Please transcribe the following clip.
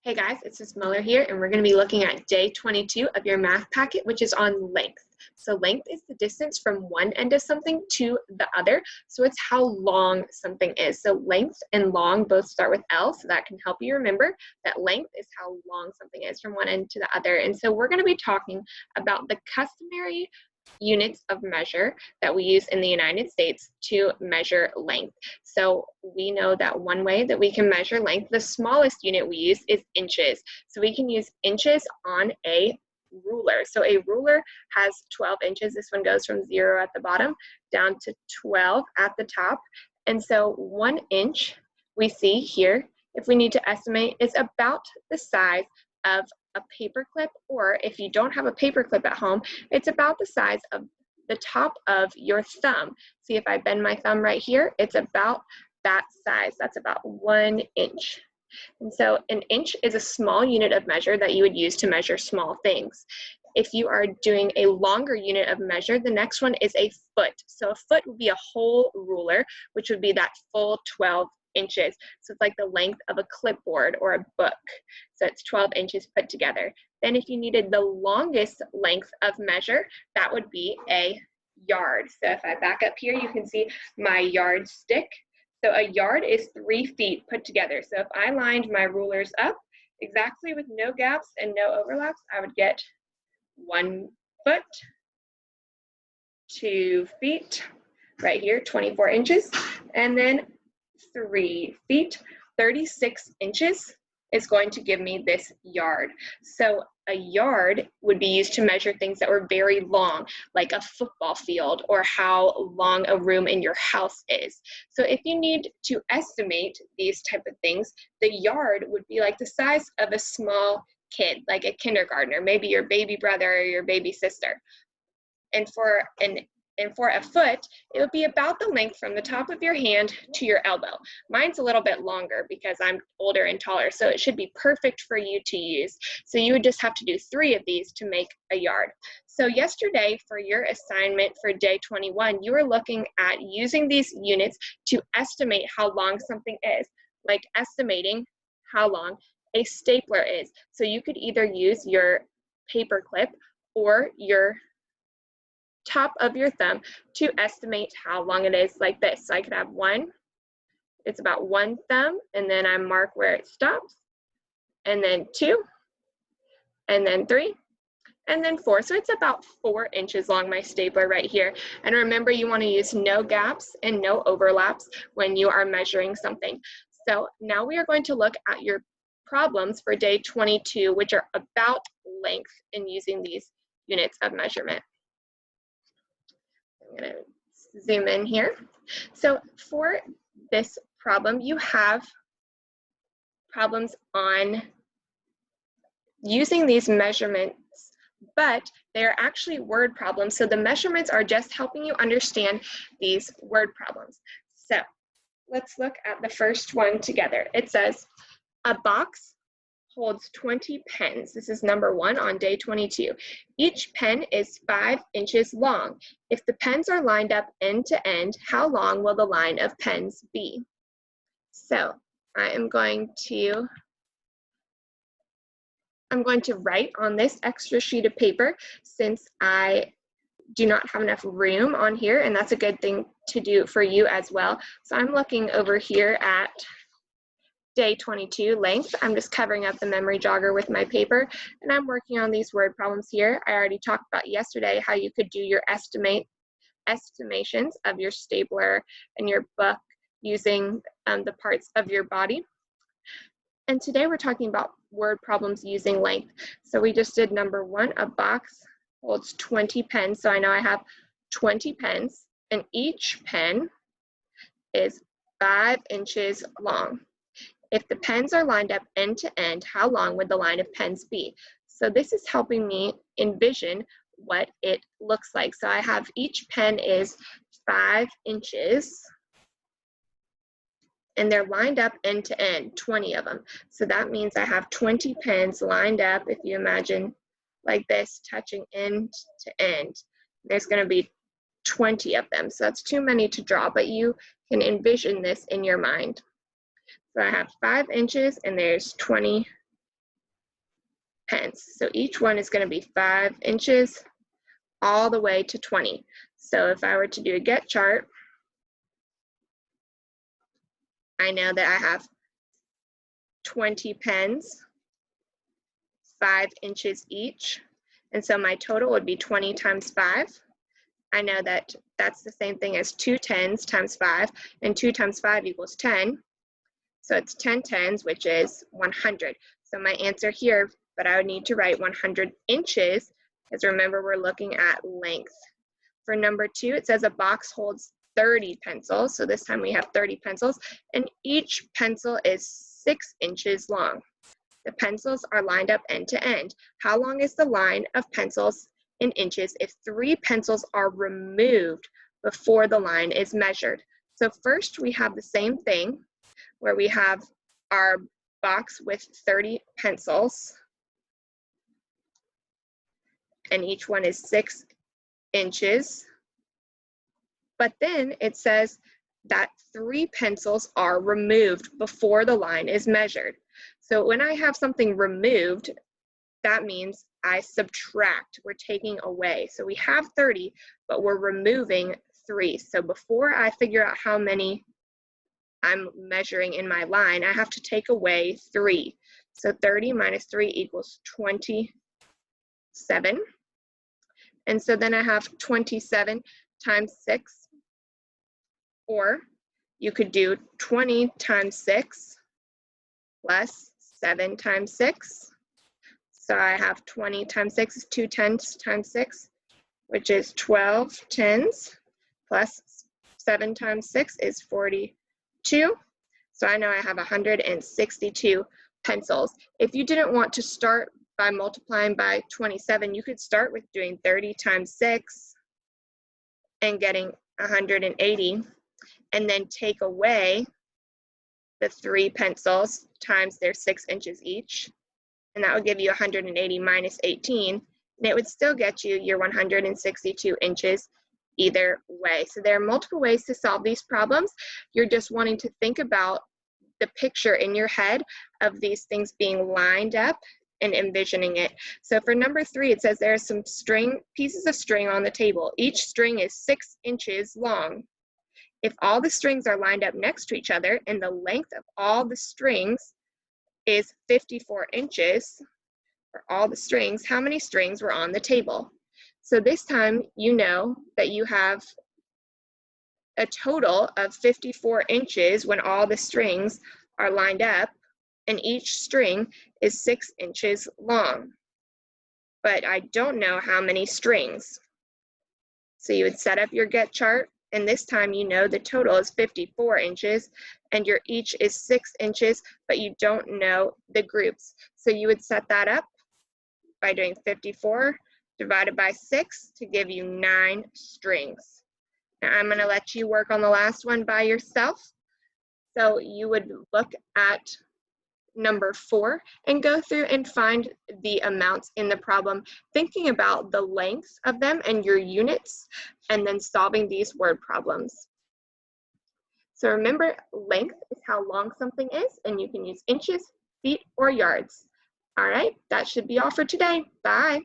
Hey guys, it's Ms. Muller here, and we're going to be looking at day 22 of your math packet, which is on length. So length is the distance from one end of something to the other. So it's how long something is. So length and long both start with L, so that can help you remember that length is how long something is from one end to the other. And so we're going to be talking about the customary units of measure that we use in the United States to measure length. So we know that one way that we can measure length, the smallest unit we use is inches. So we can use inches on a ruler. So a ruler has 12 inches. This one goes from 0 at the bottom down to 12 at the top. And so 1 inch we see here, if we need to estimate, is about the size of a paper clip, or if you don't have a paper clip at home, it's about the size of the top of your thumb. See, if I bend my thumb right here, it's about that size. That's about 1 inch. And so an inch is a small unit of measure that you would use to measure small things. If you are doing a longer unit of measure, the next one is a foot. So a foot would be a whole ruler, which would be that full 12 inches. So it's like the length of a clipboard or a book. So it's 12 inches put together. Then if you needed the longest length of measure, that would be a yard. So if I back up here, you can see my yardstick. So a yard is 3 feet put together. So if I lined my rulers up exactly with no gaps and no overlaps, I would get 1 foot, 2 feet, right here, 24 inches, and then 3 feet, 36 inches is going to give me this yard. So a yard would be used to measure things that were very long, like a football field or how long a room in your house is. So if you need to estimate these type of things, the yard would be like the size of a small kid, like a kindergartner, maybe your baby brother or your baby sister. And for a foot, it would be about the length from the top of your hand to your elbow. Mine's a little bit longer because I'm older and taller, so it should be perfect for you to use. So you would just have to do 3 of these to make a yard. So yesterday, for your assignment for day 21, you were looking at using these units to estimate how long something is, like estimating how long a stapler is. So you could either use your paper clip or your top of your thumb to estimate how long it is, like this. So I could have 1, it's about 1 thumb, and then I mark where it stops, and then 2, and then 3, and then 4. So it's about 4 inches long, my stapler right here. And remember, you want to use no gaps and no overlaps when you are measuring something. So now we are going to look at your problems for day 22, which are about length and using these units of measurement. I'm going to zoom in here. So for this problem, you have problems on using these measurements, but they're actually word problems. So the measurements are just helping you understand these word problems. So let's look at the first one together. It says, a box holds 20 pens. This is number 1 on day 22. Each pen is 5 inches long. If the pens are lined up end to end, how long will the line of pens be? So I am going to write on this extra sheet of paper since I do not have enough room on here, and that's a good thing to do for you as well. So I'm looking over here at day 22 length. I'm just covering up the memory jogger with my paper, and I'm working on these word problems here. I already talked about yesterday how you could do your estimations of your stapler and your book using the parts of your body. And today we're talking about word problems using length. So we just did number 1, a box holds 20 pens. So I know I have 20 pens, and each pen is 5 inches long. If the pens are lined up end to end, how long would the line of pens be? So this is helping me envision what it looks like. So I have each pen is 5 inches, and they're lined up end to end, 20 of them. So that means I have 20 pens lined up, if you imagine like this, touching end to end. There's going to be 20 of them. So that's too many to draw, but you can envision this in your mind. So I have 5 inches and there's 20 pens. So each one is going to be 5 inches all the way to 20. So if I were to do a get chart, I know that I have 20 pens, 5 inches each. And so my total would be 20 times 5. I know that that's the same thing as 2 tens times 5, and 2 times 5 equals 10. So it's 10 tens, which is 100. So my answer here, but I would need to write 100 inches, because remember we're looking at length. For number 2, it says a box holds 30 pencils. So this time we have 30 pencils, and each pencil is 6 inches long. The pencils are lined up end to end. How long is the line of pencils in inches if 3 pencils are removed before the line is measured? So first we have the same thing where we have our box with 30 pencils, and each one is 6 inches. But then it says that 3 pencils are removed before the line is measured. So when I have something removed, that means I subtract, we're taking away. So we have 30, but we're removing 3. So before I figure out how many I'm measuring in my line, I have to take away 3. So 30 minus 3 equals 27. And so then I have 27 times 6, or you could do 20 times 6 plus 7 times 6. So I have 20 times 6 is 2 tens times 6, which is 12 tens, plus 7 times 6 is 42. So I know I have 162 pencils. If you didn't want to start by multiplying by 27, you could start with doing 30 times 6 and getting 180, and then take away the 3 pencils times their 6 inches each, and that would give you 180 minus 18, and it would still get you your 162 inches either way. So there are multiple ways to solve these problems. You're just wanting to think about the picture in your head of these things being lined up and envisioning it. So for number 3, it says there are some pieces of string on the table. Each string is 6 inches long. If all the strings are lined up next to each other and the length of all the strings is 54 inches for all the strings, how many strings were on the table? So this time you know that you have a total of 54 inches when all the strings are lined up, and each string is 6 inches long. But I don't know how many strings. So you would set up your get chart, and this time you know the total is 54 inches, and your each is 6 inches, but you don't know the groups. So you would set that up by doing 54 divided by 6 to give you 9 strings. Now I'm going to let you work on the last one by yourself. So you would look at number 4 and go through and find the amounts in the problem, thinking about the length of them and your units, and then solving these word problems. So remember, length is how long something is, and you can use inches, feet, or yards. All right, that should be all for today. Bye.